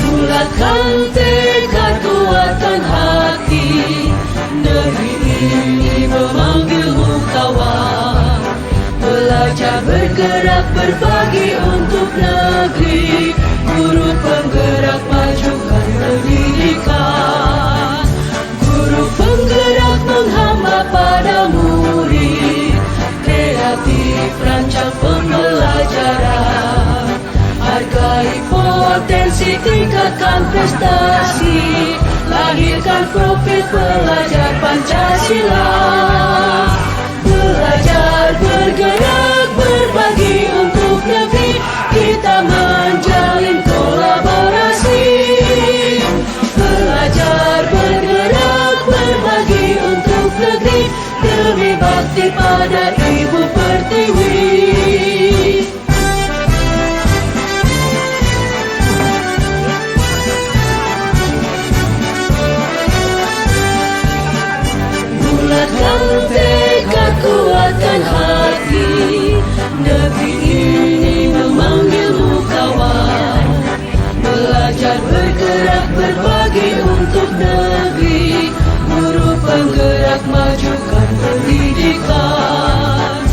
Bulatkan tekad kuatkan hati, negeri ini memanggilmu kawan. Belajar bergerak berbagi untuk negeri, guru penggerak majukan pendidikan. Guru penggerak menghamba pada murid, kreatif rancang pembelajaran. Hargai potensi, tingkatkan prestasi, lahirkan profil pelajar Pancasila. Belajar bergerak berbagi untuk negeri, kita menjalin kolaborasi. Belajar bergerak berbagi untuk negeri, demi bakti pada Ibu Pertiwi. Bulatkan tekad kuatkan hati, negeri ini memanggilmu kawan. Belajar bergerak berbagi untuk negeri, guru penggerak majukan pendidikan.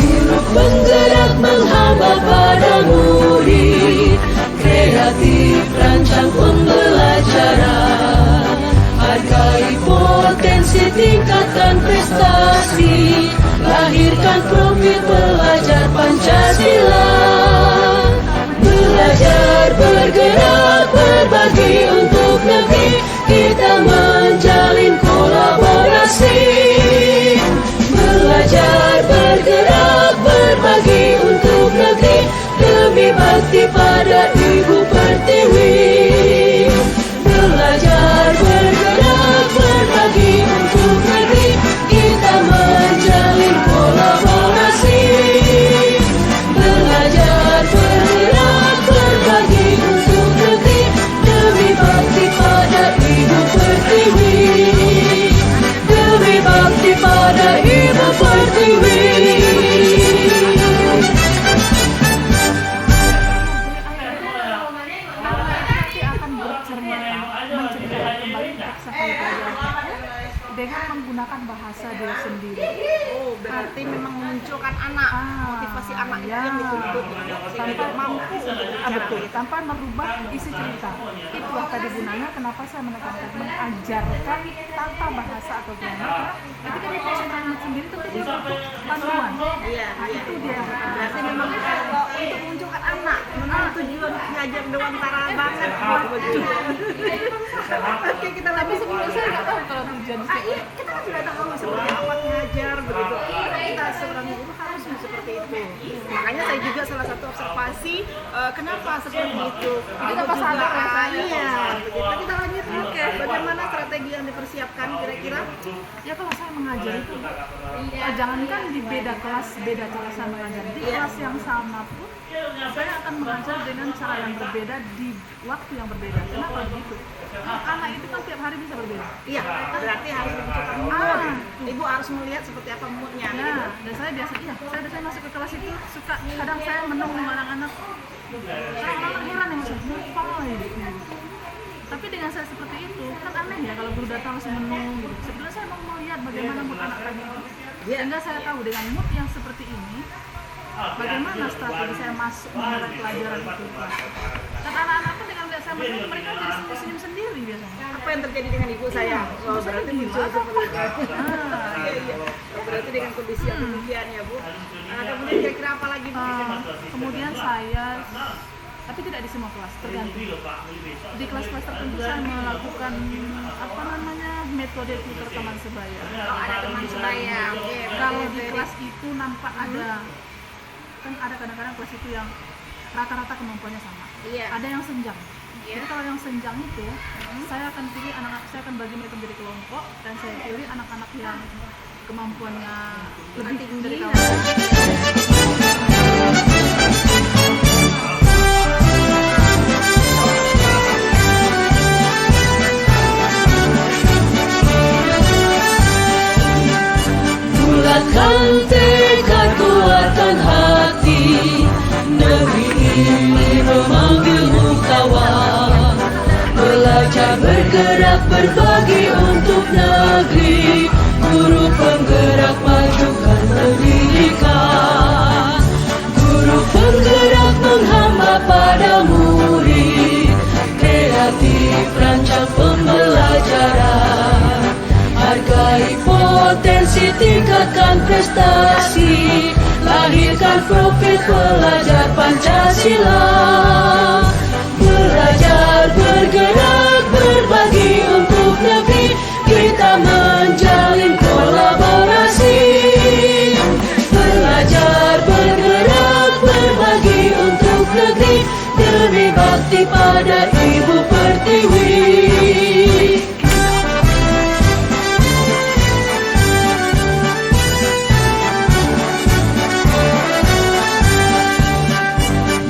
Guru penggerak menghamba pada murid, kreatif rancang pembelajaran. Hargai potensi, tingkatkan prestasi, lahirkan profil pelajar Pancasila. Belajar bergerak berbagi untuk negeri, kita menjalin kolaborasi. Belajar bergerak berbagi untuk negeri, demi bakti pada Ibu Pertiwi. Belajar bergerak berbagi untuk negeri, kita menjalin kolaborasi. Belajar bergerak berbagi untuk negeri, demi bakti pada Ibu Pertiwi. Demi bakti pada Ibu Pertiwi. Dengan menggunakan bahasa dia sendiri. Oh, berarti memang memunculkan anak, motivasi anak yang dituntut tanpa mampu Betul, tanpa merubah isi cerita. Itu yang tadi gunanya kenapa saya menekankan mengajarkan tanpa bahasa atau grammar. Karena ketika dia presentasi sendiri tentu dia butuh panduan. Iya, Itu dia. berarti memang untuk memunculkan anak, memang tujuan ngajar Dewantara banget. Oke, kita Tapi lebih sebelumnya saya nggak tahu kalau tujuan iya, kita kan tidak tahu seperti apa ngajar begitu. Kita seorang guru harus seperti itu. Makanya saya juga salah satu observasi kenapa seperti itu. Kita Aku pas juga, ada ya. iya, begitu. Kita lanjut. Bagaimana strategi yang dipersiapkan kira-kira? Ya kalau saya mengajar itu, jangankan di beda kelas, beda cara saya mengajar. Di kelas yang sama pun, saya akan mengajar dengan cara yang berbeda di waktu yang berbeda. Kenapa begitu? Anak itu kan tiap hari bisa berbeda. Iya, berarti harus dibentukkan mood. Ibu harus melihat seperti apa moodnya. Nah, Gitu. dan saya biasanya masuk ke kelas itu suka kadang saya menunggu anak-anak. Anak-anak heran ya maksudnya, apa ya? Tapi dengan saya seperti itu, kan aneh ya kalau guru datang langsung menung gitu. Sebenarnya saya mau lihat bagaimana mood anak tadi itu. Sehingga saya tahu dengan mood yang seperti ini, bagaimana strategi saya masuk memulai pelajaran itu. Dan anak-anak pun dengan lihat saya menung, mereka jadi senyum-senyum sendiri biasanya. Apa yang terjadi dengan ibu saya? Oh, berarti muncul seperti itu. Iya. Berarti dengan kondisi yang demikian ya Bu. Kemudian kira-kira apa lagi Bu? Kemudian saya, tapi tidak di semua kelas, tergantung. Di kelas-kelas tertentu saya melakukan metode tutor teman sebaya. Oh, ada teman sebaya. Oke. Kalau di kelas itu nampak ada, kan ada kadang-kadang kelas itu yang rata-rata kemampuannya sama. Iya. Ada yang senjang. Jadi kalau yang senjang itu, saya akan pilih anak-anak, saya akan bagi mereka menjadi kelompok dan saya pilih anak-anak yang kemampuannya lebih tinggi dari kawan. Bulatkan tekad, kuatkan hati, negeri ini memanggilmu kawan. Belajar bergerak berbagi untuk negeri, guru penggerak majukan pendidikan. Guru penggerak menghamba pada murid, kreatif rancang pembelajaran. Hargai potensi, tingkatkan prestasi, lahirkan profil pelajar Pancasila. Belajar bergerak berbagi untuk negeri, kita menjalin kolaborasi. Belajar bergerak berbagi untuk negeri, demi bakti pada Ibu Pertiwi.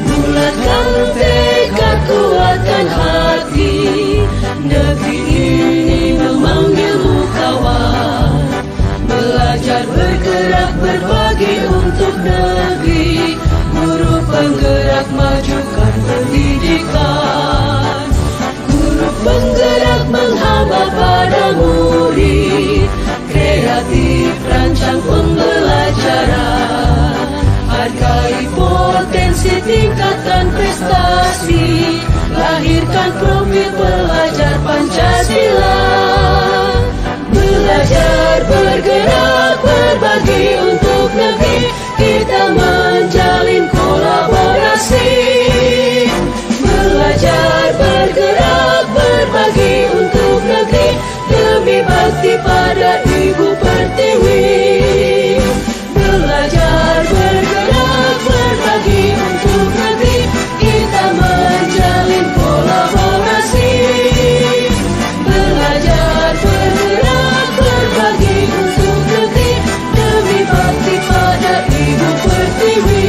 Bulatkan tekad, kuatkan hati, negeri ini memanggilmu kawan. Belajar bergerak berbagi untuk negeri, guru penggerak majukan pendidikan. Guru penggerak menghamba pada murid, kreatif rancang pembelajaran. Hargai potensi, tingkatkan prestasi, lahirkan profil pelajar Pancasila. Belajar bergerak berbagi untuk negeri, kita menjalin kolaborasi. Belajar bergerak berbagi untuk negeri, demi bakti pada Ibu Pertiwi. Belajar bergerak berbagi untuk negeri, kita menjalin kolaborasi. Belajar bergerak berbagi untuk negeri, demi bakti pada Ibu Pertiwi.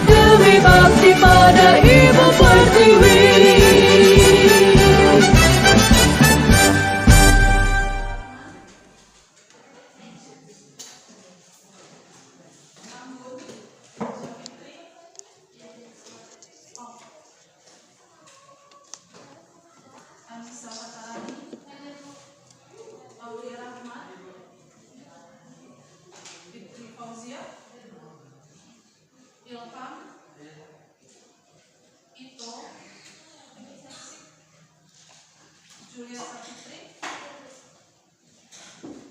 Demi bakti pada Ibu Pertiwi. Julia Saputri,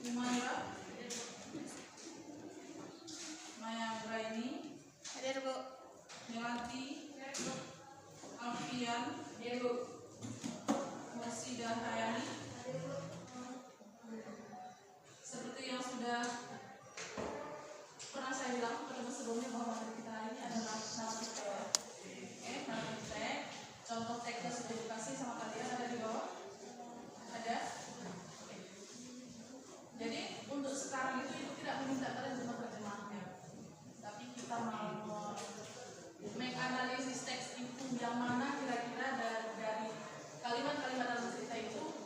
Humaira, Maya Braini, Melati, Alfian, Mursida Hayani. Seperti yang sudah pernah saya bilang pertemuan sebelumnya bahwa materi kita hari ini adalah narasi. Oke, narasi. Contoh teks yang sudah dikasih sama kalian ada di bawah. Ada? Jadi untuk sekarang itu tidak meminta kalian cuma terjemahnya, tapi kita mau menganalisis teks itu yang mana kira-kira dari kalimat-kalimat dalam cerita itu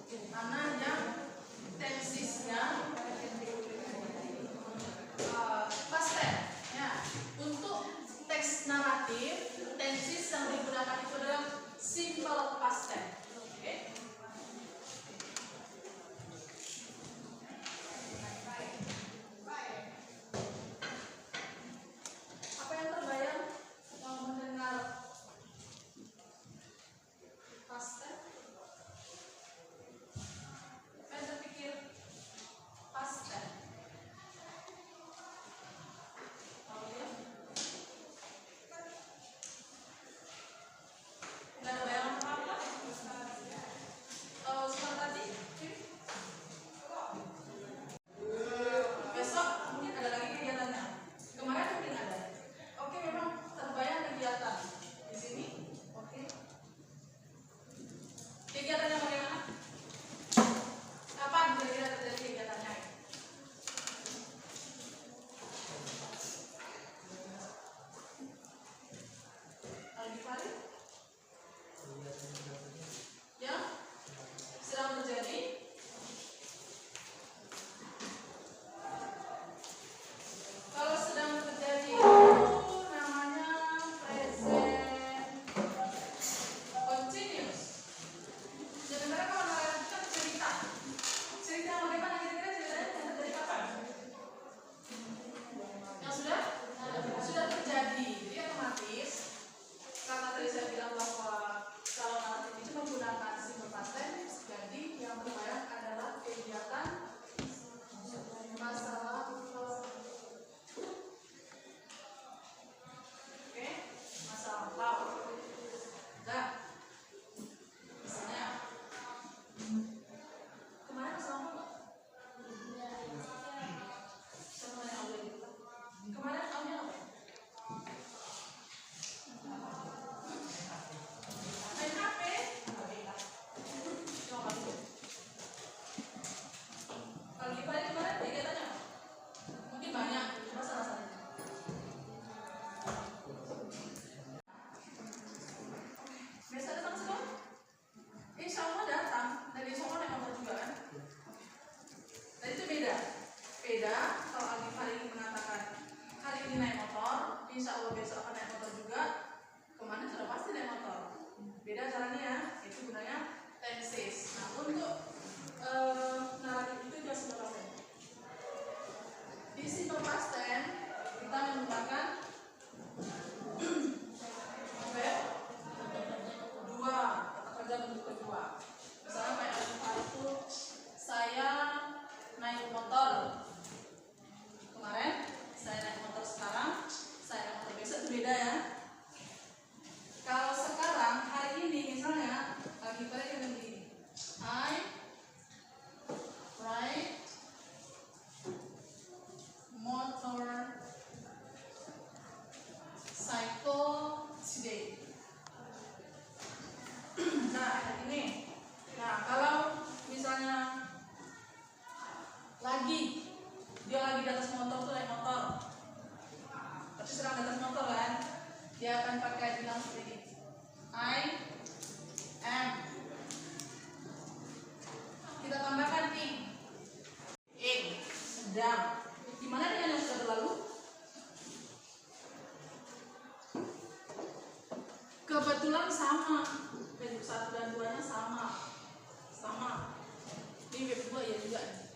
juga nih.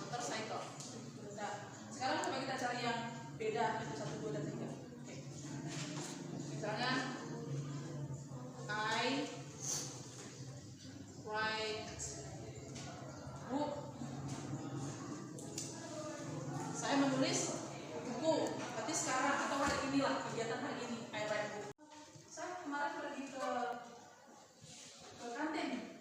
Motorcycle. Nah, sekarang coba kita cari yang beda itu 1, 2, dan 3. Oke. Misalnya I write book. Saya menulis buku. Berarti sekarang atau hari inilah kegiatan hari ini I write book. Saya kemarin pergi ke kantin.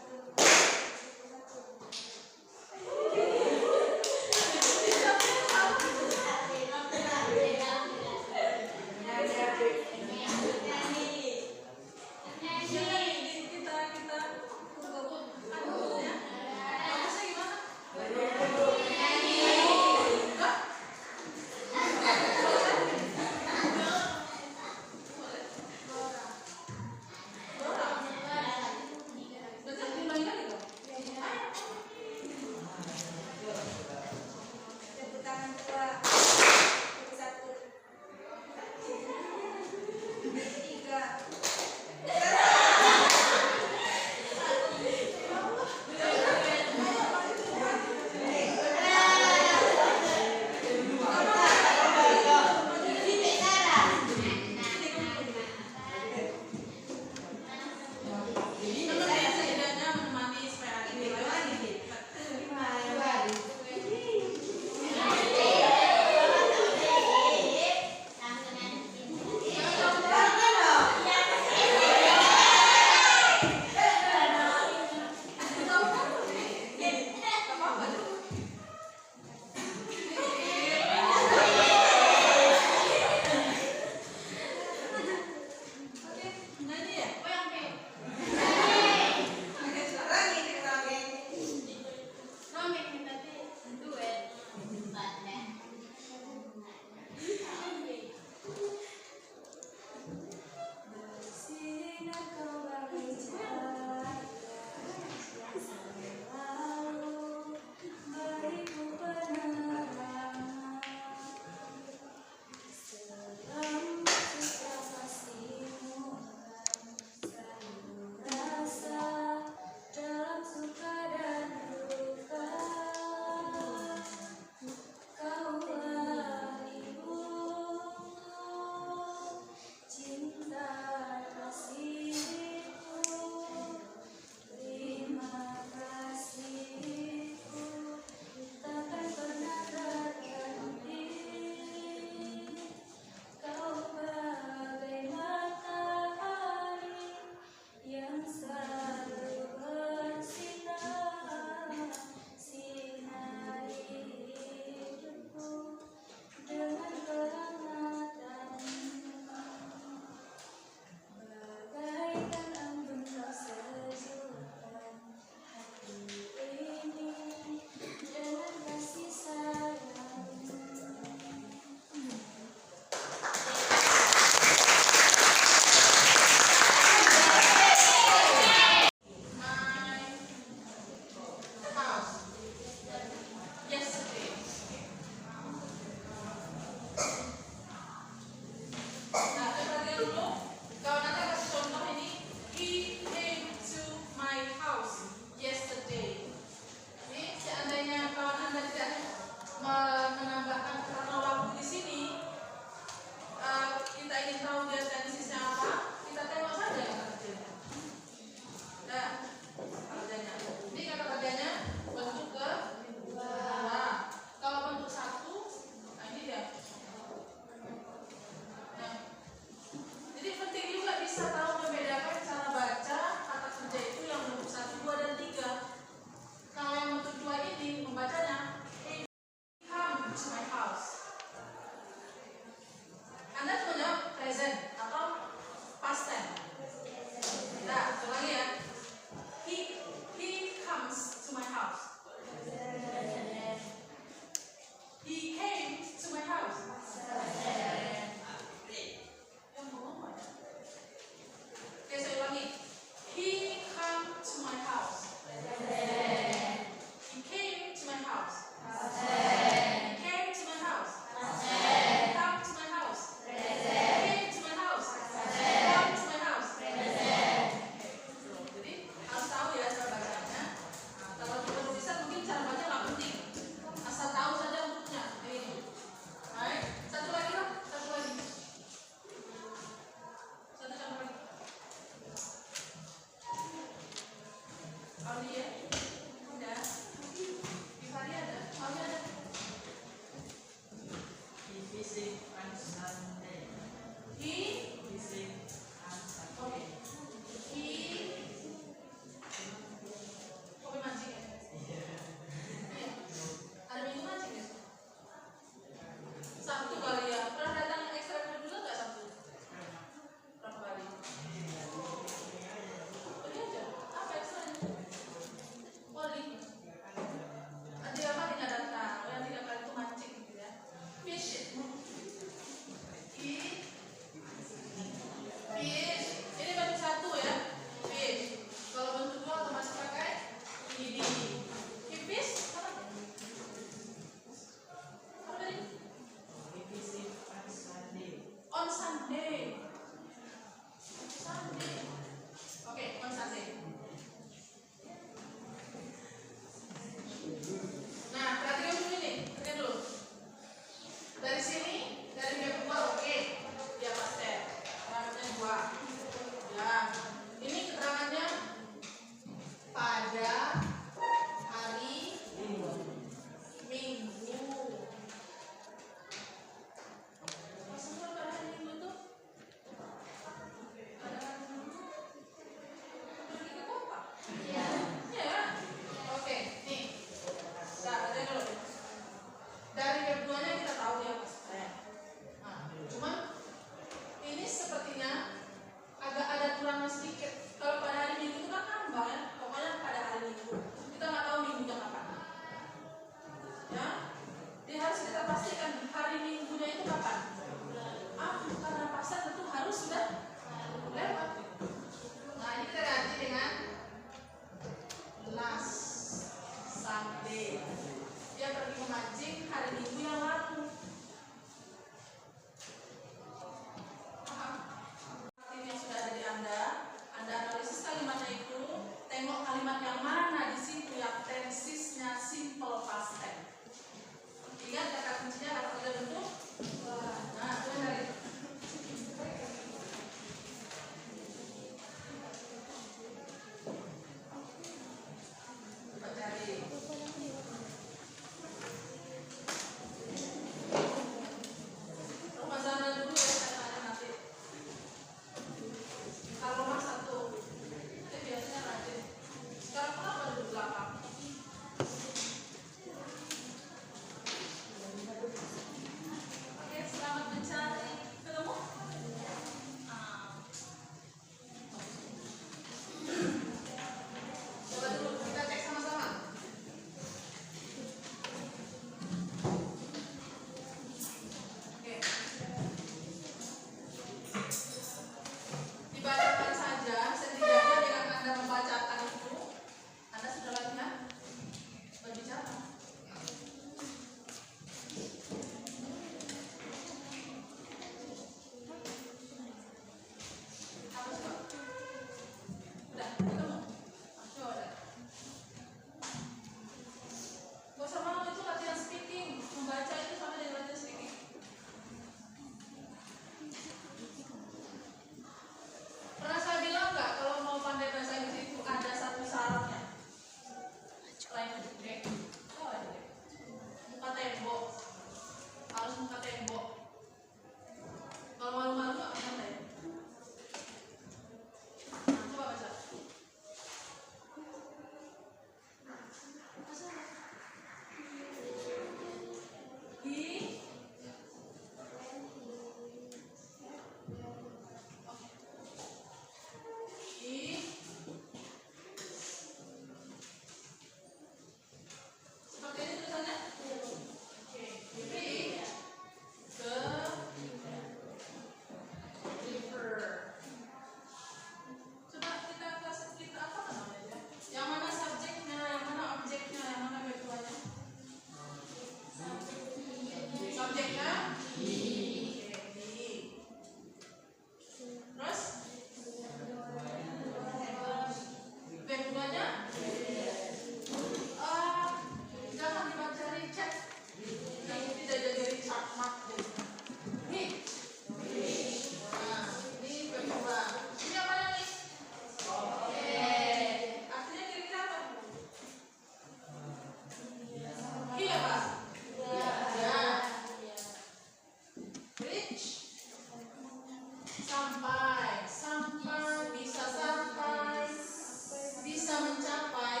bisa mencapai.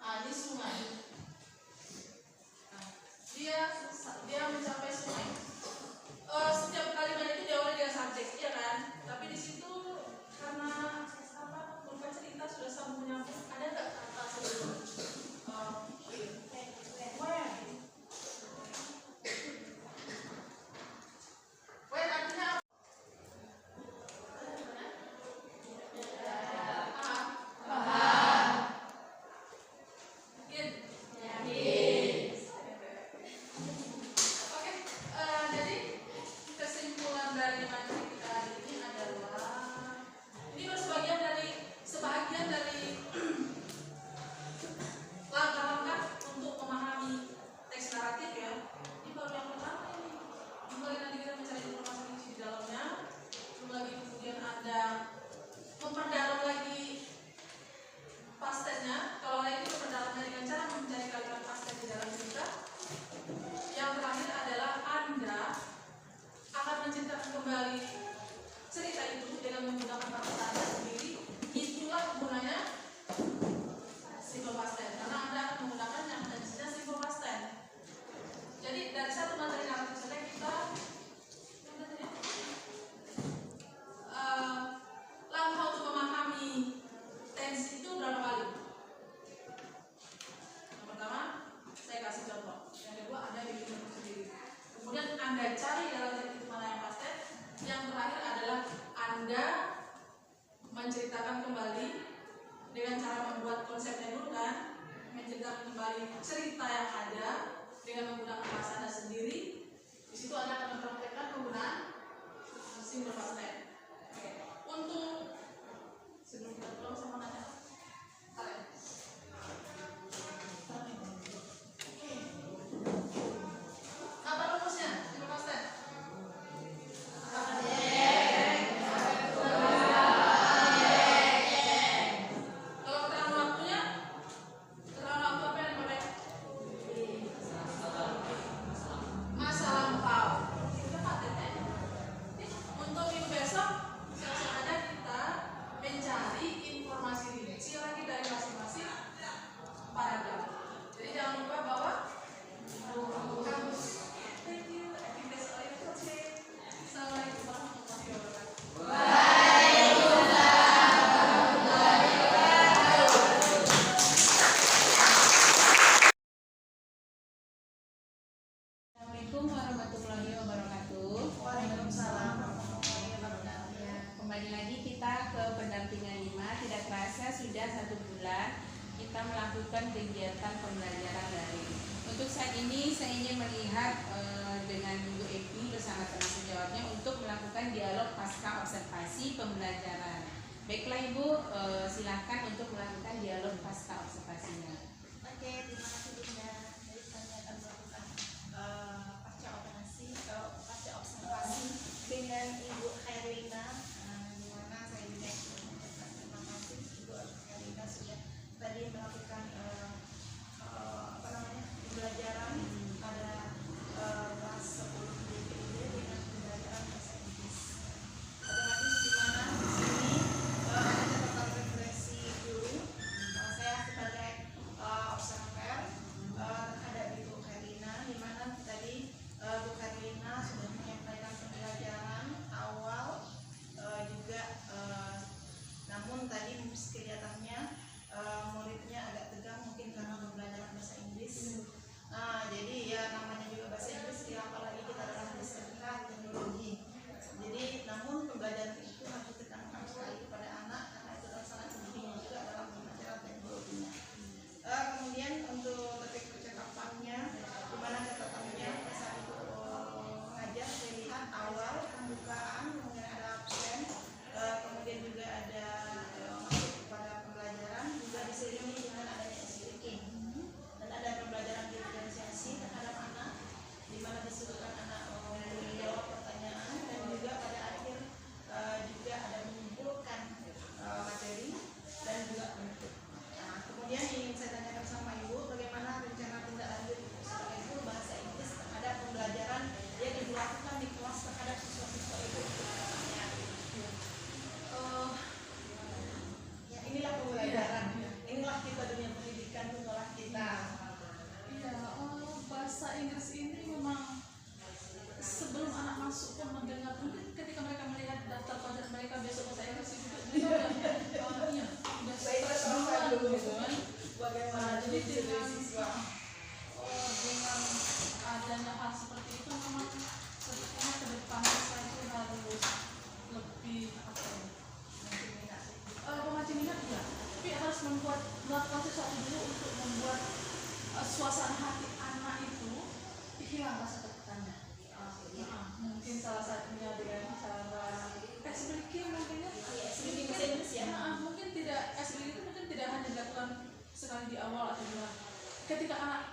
Ini sungai. Nah, dia mencapai sungai. Setiap kalimat itu diawali dengan subjek, ya kan? Tapi di situ karena berupa cerita sudah sambung menyambung, ada nggak kata sebelum? When artinya apa? Jadi kesimpulan dari materi kita hari ini adalah ini sebagian dari langkah-langkah untuk memahami teks naratif ya. Ini baru yang pertama ini. Kembali nanti kita mencari informasi di dalamnya. Belum lagi kemudian Anda memperdalam lagi past tense-nya. Kalau lagi memperdalamnya dengan cara mencari kalimat past tense di dalam cerita. Yang terakhir adalah Anda akan menceritakan kembali cerita itu dengan menggunakan kata Anda sendiri. Itulah gunanya simple past tense, karena Anda akan menggunakan yang tensinya simple past tense. Jadi dari satu materi naratif saja kita langkah untuk memahami tensi itu berapa kali? Yang pertama, saya kasih contoh. Yang kedua, Anda bikin contoh sendiri. Kemudian Anda cari dalam teks itu mana yang past tense. Yang terakhir adalah Anda menceritakan kembali dengan cara membuat konsepnya dulu kan, menceritakan kembali cerita yang ada dengan menggunakan bahasa Anda sendiri. Di situ Anda akan mempraktekkan penggunaan simple past tense. Oke. Untuk sebelum kita pulang sama nanya, apa rumusnya simple past tense? Kalau keterangan waktunya, keterangan waktu apa yang dipakai? Masa lampau. Itu patennya. Untuk minggu besok, silakan ada kita mencari informasi direksi lagi dari masing-masing paragraf. Jadi jangan lupa bawa kamus. Thank you. I think that's all you can say. Assalamualaikum warahmatullahi wabarakatuh. Assalamualaikum warahmatullahi wabarakatuh. Waalaikumsalam warahmatullahi wabarakatuh. Ya, kembali lagi kita ke pendampingan 5. Tidak terasa sudah 1 bulan kita melakukan kegiatan pembelajaran daring. Untuk saat ini saya ingin melihat dengan Ibu Evi bersama teman sejawatnya untuk melakukan dialog pasca observasi pembelajaran. Baiklah Ibu, silakan untuk melakukan dialog pasca observasinya. Oke, terima kasih Bunda. Jadi kami akan melakukan pasca observasi dengan Ibu Herlina, di mana saya juga mengucapkan terima kasih Ibu Herlina sudah tadi melakukan pembelajaran pada kelas 10 DPID dengan pembelajaran bahasa Inggris. Otomatis di mana di sini ada catatan referensi dulu. Saya sebagai observer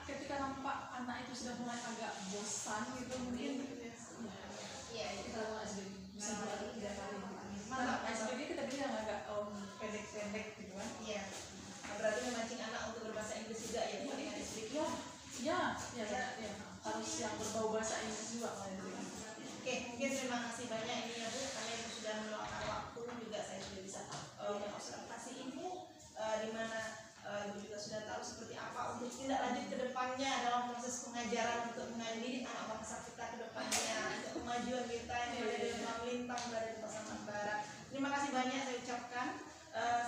ketika nampak anak itu sudah mulai agak bosan gitu mungkin Iya, itu kalau SD bisa 2-3 kali. Mantap, SD kita bilang agak pendek-pendek gitu kan. Iya. Nah, berarti memancing anak untuk berbahasa Inggris juga ya, bukan dengan SD. Ya, harus yang berbau bahasa Inggris juga kalau SD. Oke, mungkin terima kasih banyak ini ya Bu, karena Ibu sudah meluangkan waktu juga saya sudah bisa mengobservasi Ibu di mana Ibu juga sudah tahu seperti apa untuk tindak lanjut ke depannya dalam proses pengajaran untuk mendidik anak bangsa kita ke depannya, untuk kemajuan kita yang berada di Lembang Lintang, berada di Pasaman Barat. Terima kasih banyak saya ucapkan.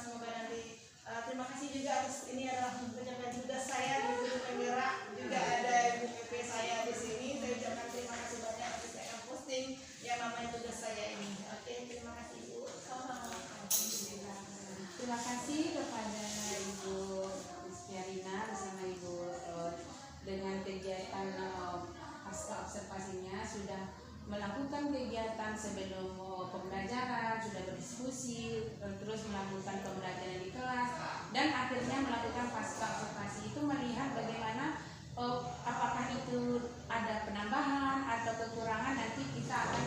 Semoga nanti terima kasih juga atas ini adalah penjaga tugas saya di Ibu Penggerak, juga ada Ibu PP saya di sini. Saya ucapkan terima kasih banyak atas saya akan posting yang namanya tugas saya ini. Oke, terima kasih Ibu. Sama-sama. Terima kasih kepada Ibu Rizkyarina bersama Ibu dengan kegiatan pasca observasinya sudah melakukan kegiatan sebelum pembelajaran, sudah berdiskusi, terus melakukan pembelajaran di kelas, dan akhirnya melakukan pasca observasi itu melihat bagaimana apakah itu ada penambahan atau kekurangan, nanti kita akan